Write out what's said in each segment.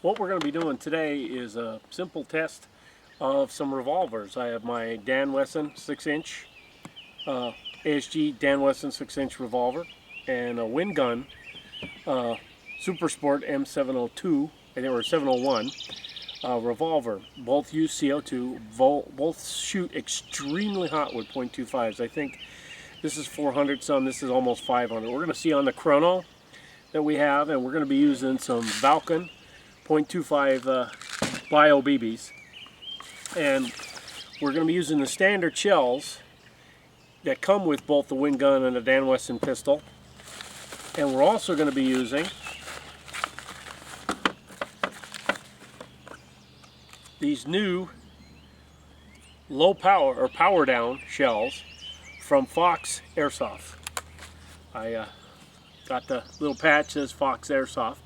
What we're going to be doing today is a simple test of some revolvers. I have my Dan Wesson 6-inch ASG Dan Wesson 6-inch revolver and a wind gun Super Sport M702 or 701 revolver. Both use CO2, both shoot extremely hot with .25s. I think this is 400 some, this is almost 500. We're going to see on the chrono that we have, and we're going to be using some Vulcan .25 Bio BBs, and we're going to be using the standard shells that come with both the wind gun and the Dan Wesson pistol, and we're also going to be using these new low power or power down shells from Fox Airsoft. I got the little patch that says Fox Airsoft.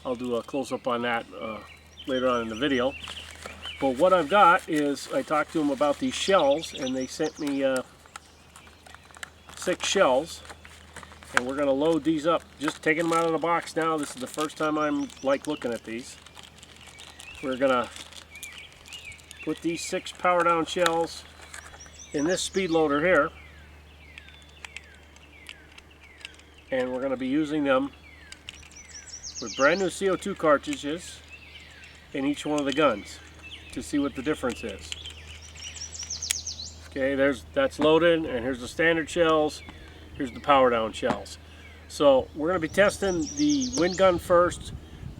I'll do a close-up on that later on in the video. But what I've got is, I talked to them about these shells, and they sent me 6 shells, and we're going to load these up. Just taking them out of the box now. This is the first time I'm looking at these. We're going to put these 6 power down shells in this speed loader here, and we're going to be using them with brand new CO2 cartridges in each one of the guns to see what the difference is. Okay, that's loaded, and here's the standard shells, here's the power down shells. So we're going to be testing the wind gun first,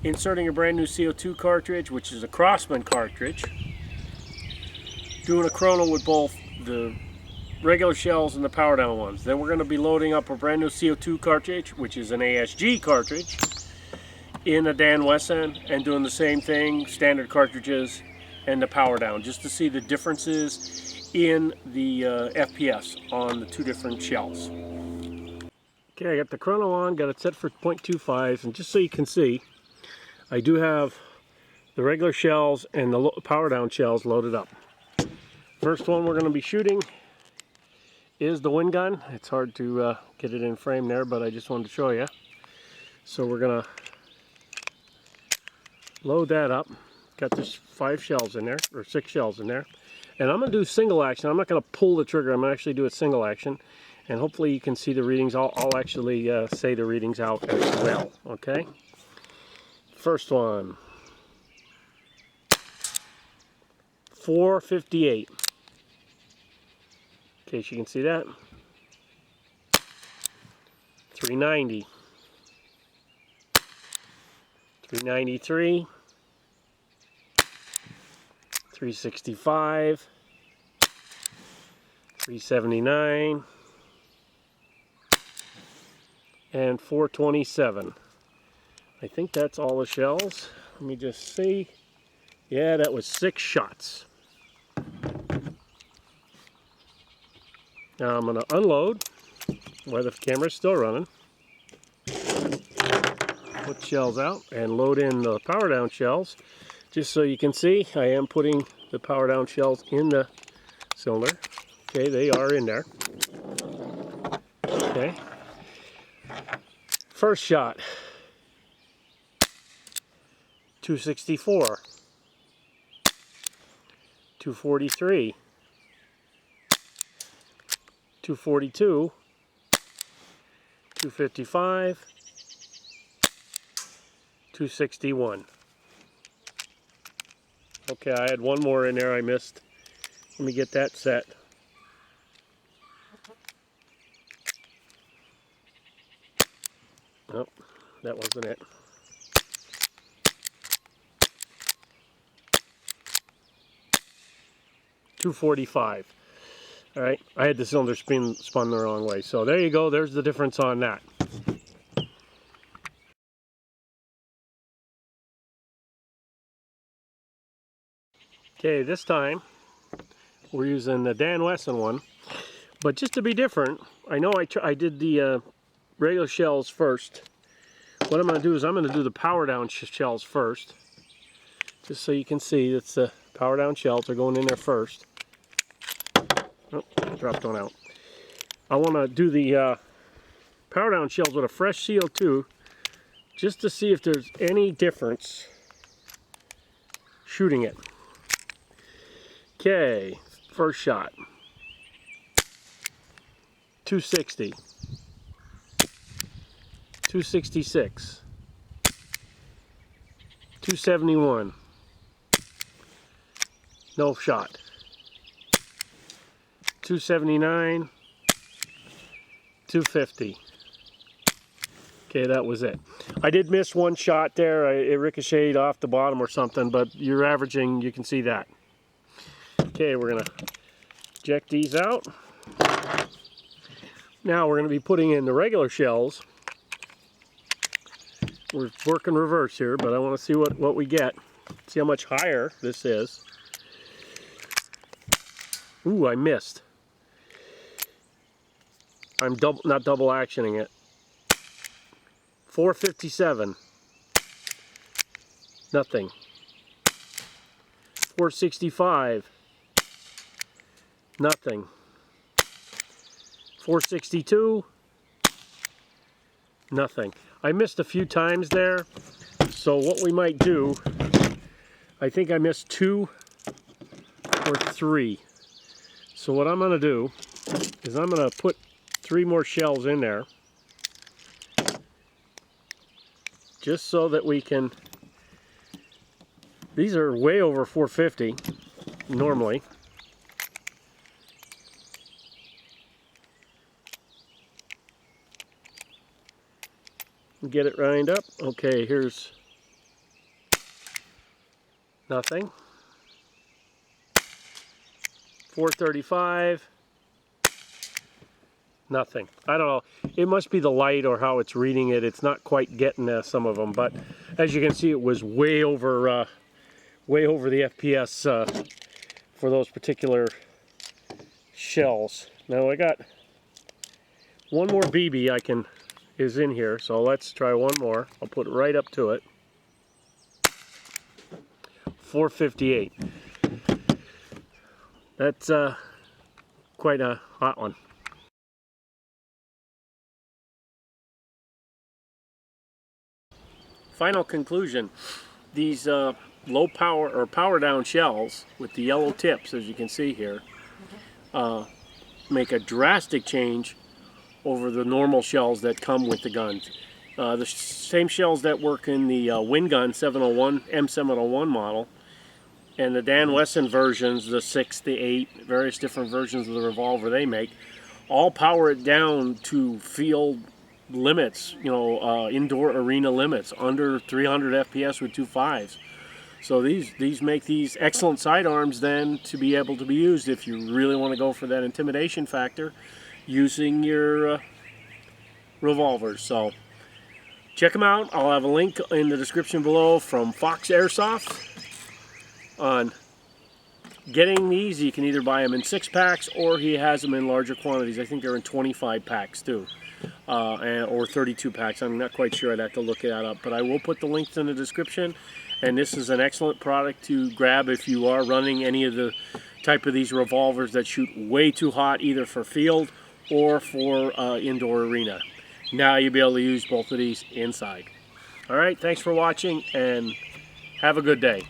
inserting a brand new CO2 cartridge, which is a Crossman cartridge, doing a chrono with both the regular shells and the power down ones. Then we're going to be loading up a brand new CO2 cartridge, which is an ASG cartridge, in a Dan Wesson, and doing the same thing, standard cartridges and the power down, just to see the differences in the FPS on the 2 different shells. Okay, I got the chrono on, got it set for .25s, and just so you can see, I do have the regular shells and the power down shells loaded up. First one we're going to be shooting is the wind gun. It's hard to get it in frame there, but I just wanted to show you. So we're going to load that up. Got this 5 shells in there, or 6 shells in there. And I'm going to do single action. I'm not going to pull the trigger. I'm going to actually do it single action. And hopefully you can see the readings. I'll actually say the readings out as well. Okay? First one. 458. In case you can see that. 390. 393, 365, 379, and 427. I think that's all the shells. Let me just see. Yeah, that was 6 shots. Now I'm going to unload while the camera's still running. Put shells out and load in the power down shells. Just so you can see, I am putting the power down shells in the cylinder. Okay, they are in there. Okay. First shot. 264. 243. 242. 255. 261. Okay, I had one more in there I missed. Let me get that set. Nope, that wasn't it. .245. All right, I had the cylinder spun the wrong way. So there you go. There's the difference on that. Okay, this time we're using the Dan Wesson one, but just to be different, I know I did the regular shells first. What I'm going to do is I'm going to do the power down shells first, just so you can see that the power down shells are going in there first. Oh, dropped one out. I want to do the power down shells with a fresh CO2 just to see if there's any difference shooting it. Okay, first shot. 260. 266. 271. No shot. 279. 250. Okay, that was it. I did miss one shot there. It ricocheted off the bottom or something, but you're averaging, you can see that. Okay, we're gonna eject these out. Now we're gonna be putting in the regular shells. We're working reverse here, but I want to see what we get. See how much higher this is. Ooh, I missed. I'm not double actioning it. 457. Nothing. 465. Nothing. 462. Nothing. I missed a few times there. So what we might do, I think I missed 2 or 3. So what I'm going to do is I'm going to put 3 more shells in there, just so that we can, these are way over 450 normally. Get it lined up. Okay, here's nothing. 435. Nothing. I don't know. It must be the light or how it's reading it. It's not quite getting some of them, but as you can see, it was way over the FPS for those particular shells. Now I got one more BB is in here, so let's try one more. I'll put it right up to it. 458. That's quite a hot one. Final conclusion, these low power or power down shells with the yellow tips, as you can see here, make a drastic change over the normal shells that come with the guns. The same shells that work in the Wind Gun 701, M701 model, and the Dan Wesson versions, the 6, the 8, various different versions of the revolver they make, all power it down to field limits, you know, indoor arena limits, under 300 FPS with 2.5s. So these make these excellent sidearms then to be able to be used if you really want to go for that intimidation factor using your revolvers. So check them out. I'll have a link in the description below from Fox Airsoft on getting these. You can either buy them in 6-packs or he has them in larger quantities. I think they're in 25 packs too. Or 32 packs. I'm not quite sure. I'd have to look that up, but I will put the links in the description. And this is an excellent product to grab if you are running any of the type of these revolvers that shoot way too hot, either for field or for indoor arena. Now you'll be able to use both of these inside. All right, thanks for watching and have a good day.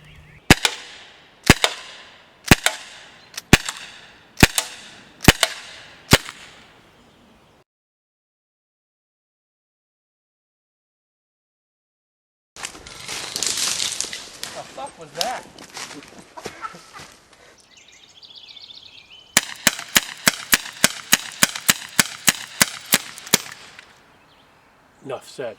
What the fuck was that? Enough said.